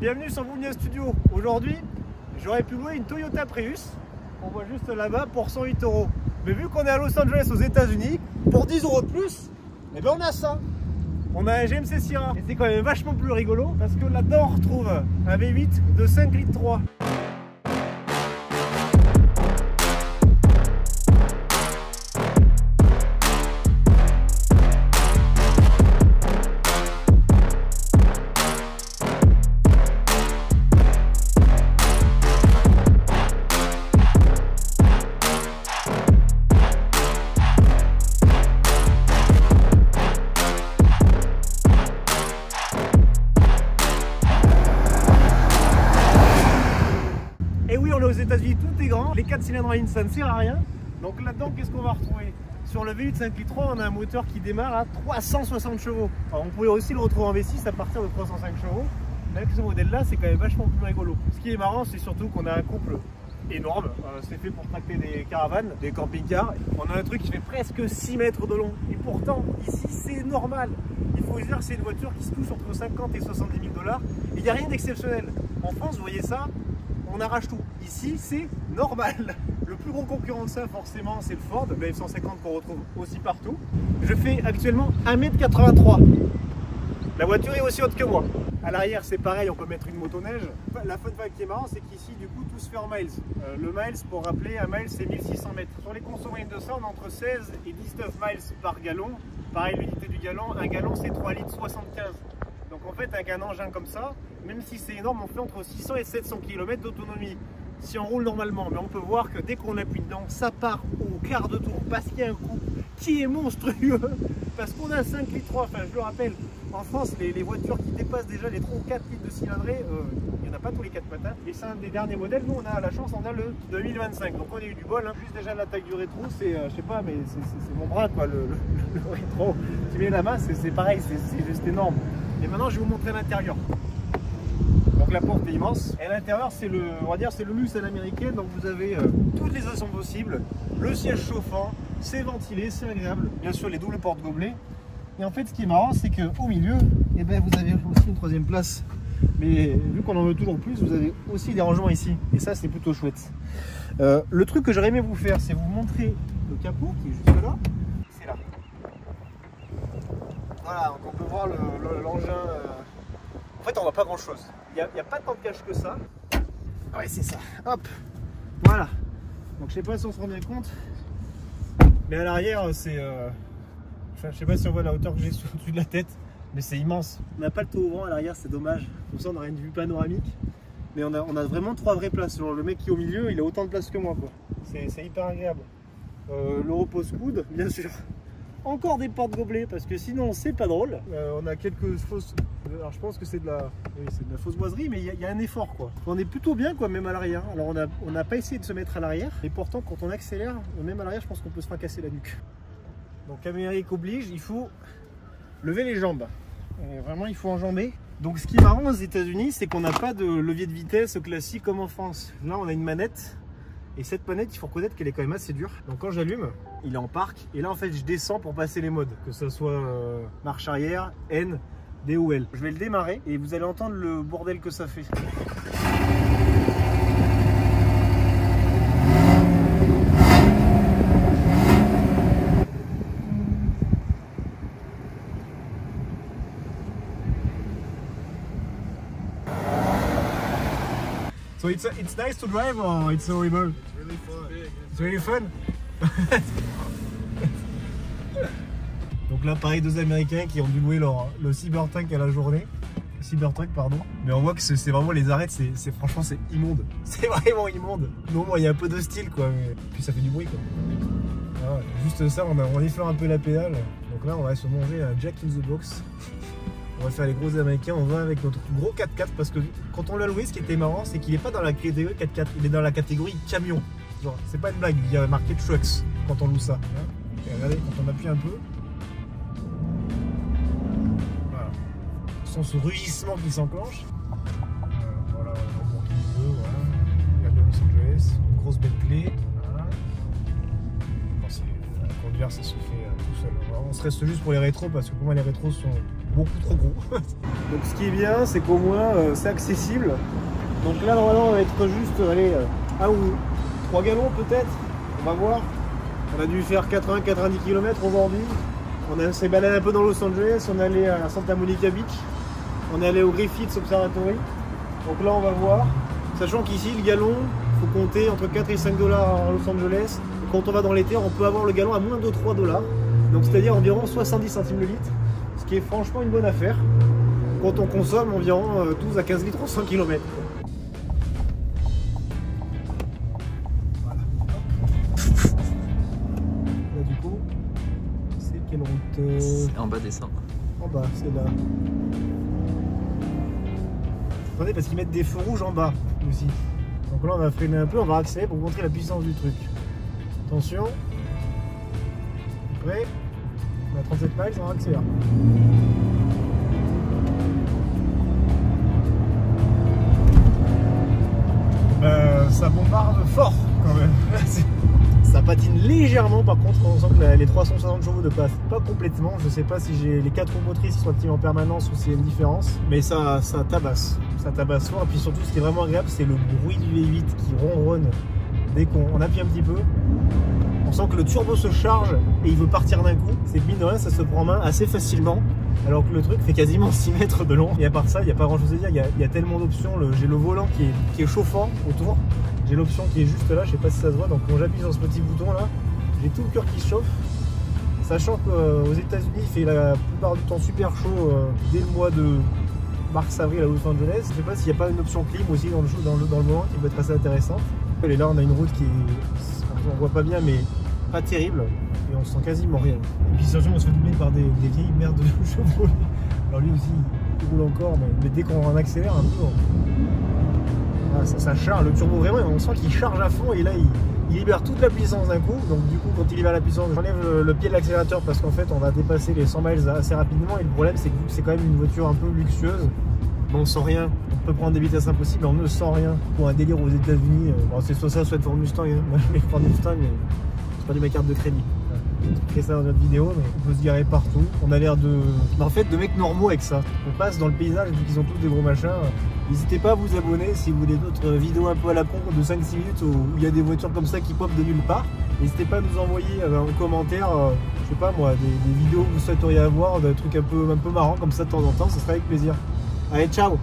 Bienvenue sur Boomia Studio. Aujourd'hui, j'aurais pu louer une Toyota Prius, on voit juste là-bas, pour 108 €. Mais vu qu'on est à Los Angeles aux États-Unis, pour 10 € de plus, eh ben on a ça. On a un GMC Sierra. Et c'est quand même vachement plus rigolo parce que là-dedans on retrouve un V8 de 5 litres 3. Et oui, on est aux États-Unis, tout est grand. Les 4 cylindres à ligne, ça ne sert à rien. Donc là-dedans, qu'est-ce qu'on va retrouver? Sur le V8 5 litres 3, on a un moteur qui démarre à 360 chevaux. Alors, on pourrait aussi le retrouver en V6 à partir de 305 chevaux. Mais avec ce modèle-là, c'est quand même vachement plus rigolo. Ce qui est marrant, c'est surtout qu'on a un couple énorme. C'est fait pour tracter des caravanes, des camping-cars. On a un truc qui fait presque 6 mètres de long. Et pourtant, ici, c'est normal. Il faut se dire que c'est une voiture qui se touche entre 50 et 70 000 $. Il n'y a rien d'exceptionnel. En France, vous voyez ça, on arrache tout. Ici, c'est normal. Le plus gros concurrent de ça, forcément, c'est le Ford, le F-150 qu'on retrouve aussi partout. Je fais actuellement 1,83 m. La voiture est aussi haute que moi. À l'arrière, c'est pareil, on peut mettre une motoneige. La fun fact qui est marrant, c'est qu'ici, du coup, tout se fait en miles. Le miles, pour rappeler, un mile, c'est 1600 mètres. Sur les consommables de ça, on a entre 16 et 19 miles par gallon. Pareil, l'unité du gallon, un gallon, c'est 3 litres 75. Donc en fait, avec un engin comme ça, même si c'est énorme, on fait entre 600 et 700 km d'autonomie si on roule normalement. Mais on peut voir que dès qu'on appuie dedans, ça part au quart de tour parce qu'il y a un coup qui est monstrueux. Parce qu'on a 5 litres 3, enfin je le rappelle, en France, les voitures qui dépassent déjà les 3 ou 4 litres de cylindrée, il n'y en a pas tous les 4 matins. Et c'est un des derniers modèles, nous on a la chance, on a le 2025. Donc on a eu du bol, hein. Juste déjà la taille du rétro, c'est, je sais pas, mais c'est mon bras quoi, le rétro. Tu mets la main, c'est pareil, c'est juste énorme. Et maintenant je vais vous montrer l'intérieur. Donc la porte est immense. Et à l'intérieur c'est le, on va dire, c'est le luxe à l'américaine. Donc vous avez toutes les options possibles. Le siège chauffant, c'est ventilé, c'est agréable. Bien sûr les doubles portes gobelets. Et en fait ce qui est marrant c'est qu'au milieu, eh ben, vous avez aussi une troisième place. Mais vu qu'on en veut toujours plus, vous avez aussi des rangements ici. Et ça c'est plutôt chouette. Le truc que j'aurais aimé vous faire, c'est vous montrer le capot qui est juste là. C'est là. Voilà, donc on peut voir l'engin. En fait, on voit pas grand chose. Il n'y a pas tant de cache que ça. Ouais, c'est ça. Hop, voilà. Donc, je sais pas si on se rend bien compte, mais à l'arrière, c'est. Enfin, je sais pas si on voit la hauteur que j'ai au-dessus de la tête, mais c'est immense. On n'a pas le toit ouvrant à l'arrière, c'est dommage. Comme ça, on aurait une vue panoramique. Mais on a vraiment 3 vraies places. Le mec qui est au milieu, il a autant de place que moi, quoi. C'est hyper agréable. Le repose-coude, bien sûr. Encore des portes gobelets parce que sinon c'est pas drôle. On a quelques fausses. Alors je pense que c'est de la fausse boiserie, mais il y a un effort quoi. On est plutôt bien quoi, même à l'arrière. Alors on n'a pas essayé de se mettre à l'arrière, et pourtant quand on accélère, même à l'arrière, je pense qu'on peut se fracasser la nuque. Donc Amérique oblige, il faut lever les jambes. Et vraiment il faut enjamber. Donc ce qui est marrant aux États-Unis, c'est qu'on n'a pas de levier de vitesse classique comme en France. Là on a une manette. Et cette manette, il faut reconnaître qu'elle est quand même assez dure. Donc quand j'allume, il est en parc. Et là, en fait, je descends pour passer les modes. Que ce soit marche arrière, N, D ou L. Je vais le démarrer et vous allez entendre le bordel que ça fait. So it's nice to drive or it's horrible? It's really fun. It's really fun. Donc là, pareil, 2 Américains qui ont dû louer le Cybertruck à la journée. Cybertruck, pardon. Mais on voit que c'est vraiment les arêtes, franchement c'est immonde. C'est vraiment immonde. Non, il y a un peu de style quoi, mais puis ça fait du bruit quoi. Ah, juste ça, on effleure un peu la pédale. Donc là, on va se manger un Jack in the Box. On va faire les gros Américains, on va avec notre gros 4x4 parce que quand on l'a loué, ce qui était marrant, c'est qu'il n'est pas dans la catégorie 4x4, il est dans la catégorie camion. Genre, c'est pas une blague, il y a marqué trucks quand on loue ça. Et regardez, quand on appuie un peu, voilà. On sent ce rugissement qui s'enclenche. Voilà, on monte un peu, voilà. Regardez Los Angeles, une grosse belle clé. Voilà. Bon, conduire, ça se fait tout seul. Alors, on se reste juste pour les rétros parce que pour moi les rétros sont beaucoup trop gros. Donc ce qui est bien, c'est qu'au moins c'est accessible. Donc là normalement on va être juste allez, 1 ou 3 gallons peut-être, on va voir. On a dû faire 80-90 km aujourd'hui. On s'est baladé un peu dans Los Angeles, on est allé à Santa Monica Beach, on est allé au Griffith Observatory. Donc là on va voir, sachant qu'ici le gallon, il faut compter entre 4 et 5 dollars à Los Angeles. Et quand on va dans l'été, on peut avoir le gallon à moins de 3 dollars. Donc c'est-à-dire environ 70 centimes le litre, ce qui est franchement une bonne affaire quand on consomme environ 12 à 15 litres en 100 km. Voilà. Là du coup, c'est quelle route C'est en bas des 100. En bas, c'est là. Attendez, parce qu'ils mettent des feux rouges en bas aussi. Donc là on va freiner un peu, on va accélérer pour vous montrer la puissance du truc. Attention. Prêt. On a 37 miles, on accélère. Ça bombarde fort quand même. Ça patine légèrement, par contre on sent que les 360 chevaux ne passent pas complètement. Je sais pas si j'ai les 4 roues motrices qui sont activées en permanence ou s'il y a une différence, mais ça tabasse. Ça tabasse fort, et puis surtout ce qui est vraiment agréable, c'est le bruit du V8 qui ronronne dès qu'on appuie un petit peu. On sent que le turbo se charge et il veut partir d'un coup. C'est que mine de rien, ça se prend en main assez facilement, alors que le truc fait quasiment 6 mètres de long. Et à part ça, il n'y a pas grand chose à dire, il y a tellement d'options. J'ai le volant qui est chauffant autour. J'ai l'option qui est juste là, je sais pas si ça se voit, donc quand j'appuie sur ce petit bouton là, j'ai tout le cœur qui se chauffe. Sachant qu'aux États-Unis il fait la plupart du temps super chaud dès le mois de mars-avril à Los Angeles. Je sais pas s'il n'y a pas une option clim aussi dans le volant qui peut être assez intéressante. Et là on a une route qui est, on voit pas bien mais pas terrible et on sent quasiment rien. Et puis surtout on se fait doubler par des vieilles merdes de chevaux. Alors lui aussi il roule encore, mais dès qu'on accélère un peu, ça charge, le turbo vraiment, on sent qu'il charge à fond et là il libère toute la puissance d'un coup. Donc du coup quand il libère la puissance, j'enlève le pied de l'accélérateur parce qu'en fait on va dépasser les 100 miles assez rapidement, et le problème c'est que c'est quand même une voiture un peu luxueuse, mais on sent rien. On peut prendre des vitesses impossibles, on ne sent rien. Pour un délire aux États-Unis, bon, c'est soit ça soit Ford Mustang, hein. Moi je vais prendre Mustang mais c'est pas de ma carte de crédit. On fait ça dans notre vidéo, mais on peut se garer partout. On a l'air en fait de mecs normaux avec ça. On passe dans le paysage vu qu'ils ont tous des gros machins. N'hésitez pas à vous abonner si vous voulez d'autres vidéos un peu à la con de 5-6 minutes où il y a des voitures comme ça qui pop de nulle part. N'hésitez pas à nous envoyer en commentaire, je sais pas moi, des vidéos que vous souhaiteriez avoir, des trucs un peu marrants comme ça de temps en temps, ça serait avec plaisir. Allez, ciao!